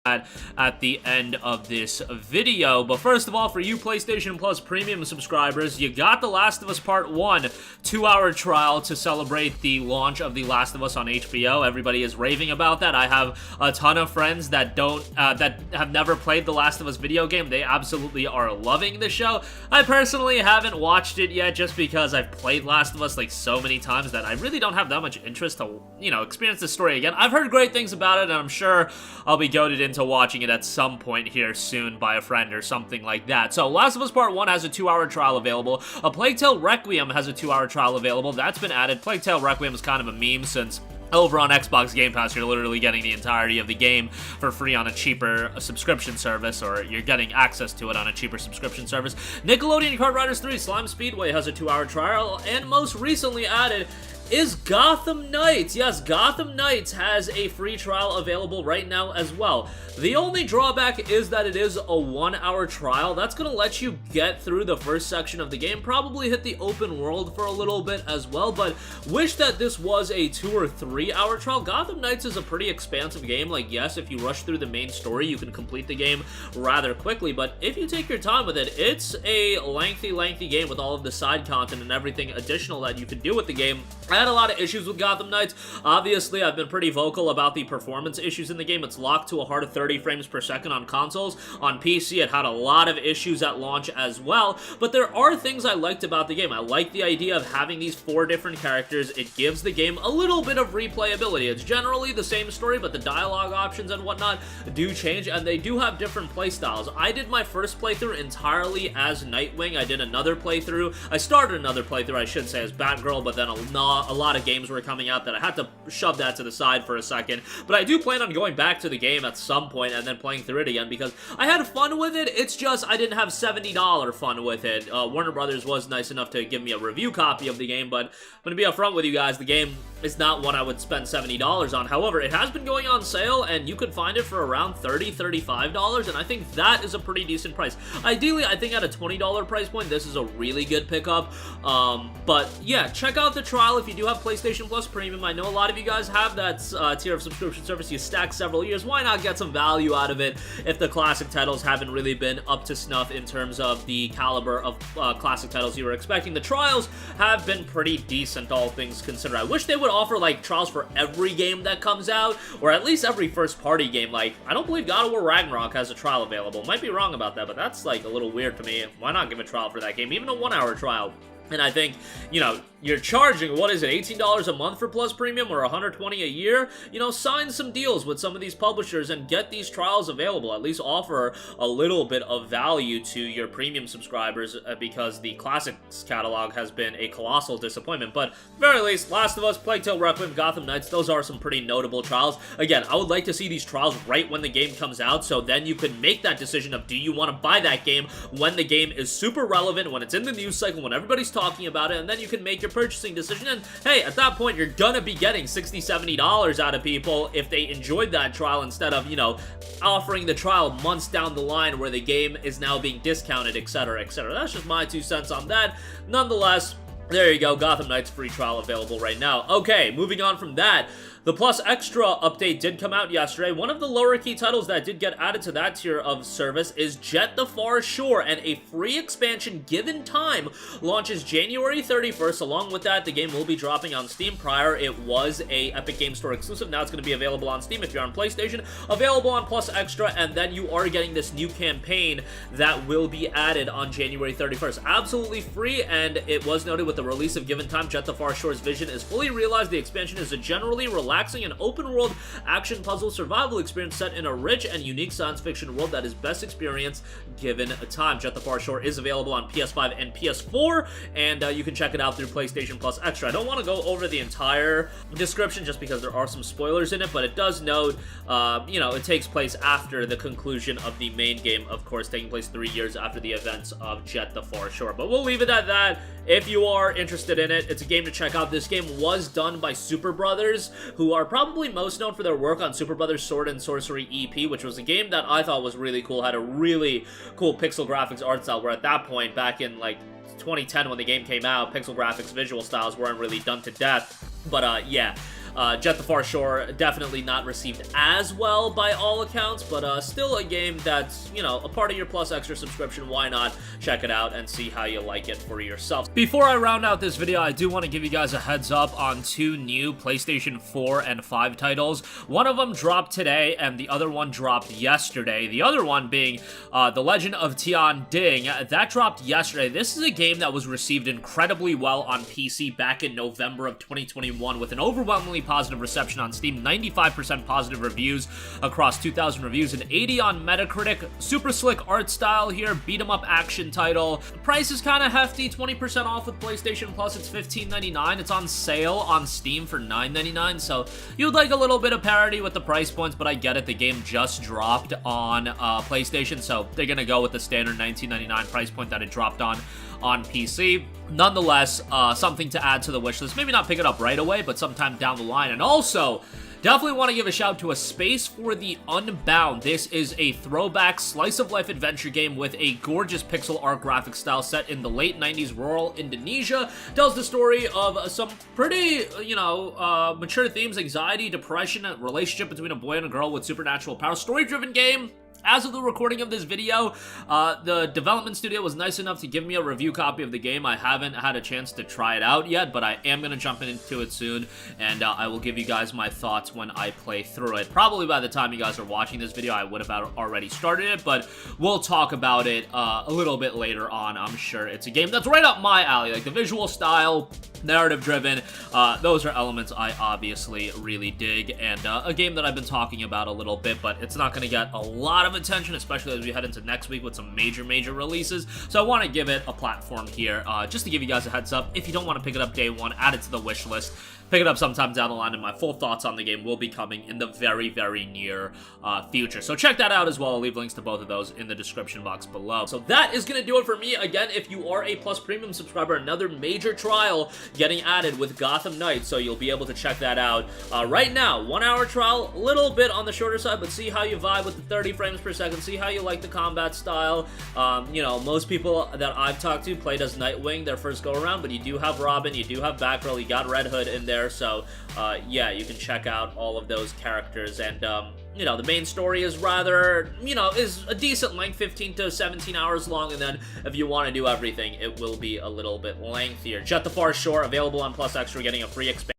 at the end of this video. But first of all, for you PlayStation Plus Premium subscribers, you got The Last of Us Part 1 2-hour trial to celebrate the launch of The Last of Us on HBO. Everybody is raving about that. I have a ton of friends that that have never played The Last of Us video game. They absolutely are loving the show. I personally haven't watched it yet just because I've played Last of Us like so many times that I really don't have that much interest to, experience the story again. I've heard great things about it, and I'm sure I'll be goaded into watching it at some point here soon by a friend or something like that. So Last of Us Part 1 has a 2-hour trial available. A Plague Tale Requiem has a 2-hour trial available. That's been added. Plague Tale Requiem is kind of a meme since over on Xbox Game Pass, you're literally getting the entirety of the game for free on a cheaper subscription service, or you're getting access to it on a cheaper subscription service. Nickelodeon Kart Riders 3 Slime Speedway has a 2-hour trial, and most recently added is Gotham Knights. Yes, Gotham Knights has a free trial available right now as well. The only drawback is that it is a 1-hour trial. That's going to let you get through the first section of the game, probably hit the open world for a little bit as well, but wish that this was a 2 or 3-hour trial. Gotham Knights is a pretty expansive game. Like, yes, if you rush through the main story, you can complete the game rather quickly, but if you take your time with it, it's a lengthy game with all of the side content and everything additional that you can do with the game. I had a lot of issues with Gotham Knights. Obviously, I've been pretty vocal about the performance issues in the game. It's locked to a hard 30 frames per second on consoles. On PC, it had a lot of issues at launch as well, but there are things I liked about the game. I like the idea of having these 4 different characters. It gives the game a little bit of replayability. It's generally the same story, but the dialogue options and whatnot do change, and they do have different playstyles. I did my first playthrough entirely as Nightwing. I did another playthrough. I started another playthrough, I should say, as Batgirl, but then a lot of games were coming out that I had to shove that to the side for a second. But I do plan on going back to the game at some point and then playing through it again because I had fun with it. It's just I didn't have $70 fun with it. Warner Brothers was nice enough to give me a review copy of the game, but I'm going to be upfront with you guys, the game is not one I would spend $70 on. However, it has been going on sale, and you could find it for around $30, $35, and I think that is a pretty decent price. Ideally, I think at a $20 price point, this is a really good pickup. But yeah, check out the trial if you do have PlayStation Plus Premium. I know a lot of you guys have that tier of subscription service. You stack several years. Why not get some value out of it if the classic titles haven't really been up to snuff in terms of the caliber of classic titles you were expecting? The trials have been pretty decent, all things considered. I wish they would offer like trials for every game that comes out, or at least every first-party game. Like, I don't believe God of War Ragnarok has a trial available. Might be wrong about that, but that's like a little weird to me. Why not give a trial for that game, even a 1-hour trial? And I think, you're charging, what is it, $18 a month for Plus Premium or $120 a year? Sign some deals with some of these publishers and get these trials available. At least offer a little bit of value to your premium subscribers because the Classics catalog has been a colossal disappointment. But very least, Last of Us, Plague Tale Requiem, Gotham Knights, those are some pretty notable trials. Again, I would like to see these trials right when the game comes out, so then you can make that decision of do you want to buy that game when the game is super relevant, when it's in the news cycle, when everybody's talking about it, and then you can make your purchasing decision. And hey, at that point, you're gonna be getting $60, $70 out of people if they enjoyed that trial instead of, offering the trial months down the line where the game is now being discounted, etc., etc. That's just my 2 cents on that. Nonetheless, there you go, Gotham Knights free trial available right now. Okay, moving on from that, the Plus Extra update did come out yesterday. One of the lower key titles that did get added to that tier of service is Jet the Far Shore, and a free expansion given time launches January 31st. Along with that, the game will be dropping on Steam. Prior, it was a Epic Game Store exclusive. Now it's going to be available on Steam if you're on PlayStation, available on Plus Extra, and then you are getting this new campaign that will be added on January 31st. Absolutely free, and it was noted with the release of Given Time, Jet the Far Shore's vision is fully realized. The expansion is a generally relaxing and open-world action puzzle survival experience set in a rich and unique science fiction world that is best experienced given time. Jet the Far Shore is available on PS5 and PS4, and you can check it out through PlayStation Plus Extra. I don't want to go over the entire description just because there are some spoilers in it, but it does note, it takes place after the conclusion of the main game, of course, taking place 3 years after the events of Jet the Far Shore. But we'll leave it at that. If you are interested in it, it's a game to check out. This game was done by Super Brothers, who are probably most known for their work on Super Brothers Sword and Sorcery EP, which was a game that I thought was really cool, had a really cool pixel graphics art style, where at that point, back in like 2010 when the game came out, pixel graphics visual styles weren't really done to death. But yeah, Jet the Far Shore, definitely not received as well by all accounts, but still a game that's, you know, a part of your Plus Extra subscription. Why not check it out and see how you like it for yourself? Before I round out this video, I do want to give you guys a heads up on 2 new PlayStation 4 and 5 titles. One of them dropped today, and the other one dropped yesterday. The other one being The Legend of Tian Ding. That dropped yesterday. This is a game that was received incredibly well on PC back in November of 2021 with an overwhelmingly positive reception on Steam, 95% positive reviews across 2,000 reviews, and 80 on Metacritic. Super slick art style here, beat-em-up action title. The price is kind of hefty, 20% off with PlayStation Plus. It's $15.99. It's on sale on Steam for $9.99, so you'd like a little bit of parity with the price points, but I get it. The game just dropped on PlayStation, so they're gonna go with the standard $19.99 price point that it dropped on PC. Nonetheless, something to add to the wishlist. Maybe not pick it up right away, but sometime down the line. And also, definitely want to give a shout to A Space for the Unbound. This is a throwback slice-of-life adventure game with a gorgeous pixel art graphic style set in the late 90s rural Indonesia. Tells the story of some pretty, you know, mature themes: anxiety, depression, a relationship between a boy and a girl with supernatural powers. Story-driven game. As of the recording of this video, the development studio was nice enough to give me a review copy of the game. I haven't had a chance to try it out yet, but I am going to jump into it soon, and I will give you guys my thoughts when I play through it. Probably by the time you guys are watching this video, I would have already started it, but we'll talk about it a little bit later on, I'm sure. It's a game that's right up my alley, like the visual style, narrative-driven, those are elements I obviously really dig, and a game that I've been talking about a little bit, but it's not going to get a lot of attention, especially as we head into next week with some major releases. So I want to give it a platform here, just to give you guys a heads up. If you don't want to pick it up day one, add it to the wish list. Pick it up sometime down the line, and my full thoughts on the game will be coming in the very near future. So check that out as well. I'll leave links to both of those in the description box below. So that is going to do it for me. Again, if you are a Plus Premium subscriber, another major trial getting added with Gotham Knights, so you'll be able to check that out. Right now, 1 hour trial, a little bit on the shorter side, but see how you vibe with the 30 frames per second, see how you like the combat style. You know, most people that I've talked to played as Nightwing their first go-around, but you do have Robin, you do have Batgirl, you got Red Hood in there. So, yeah, you can check out all of those characters, and, you know, the main story is rather, you know, is a decent length, 15 to 17 hours long, and then if you want to do everything, it will be a little bit lengthier. Jet the Far Shore, available on Plus Extra, getting a free expansion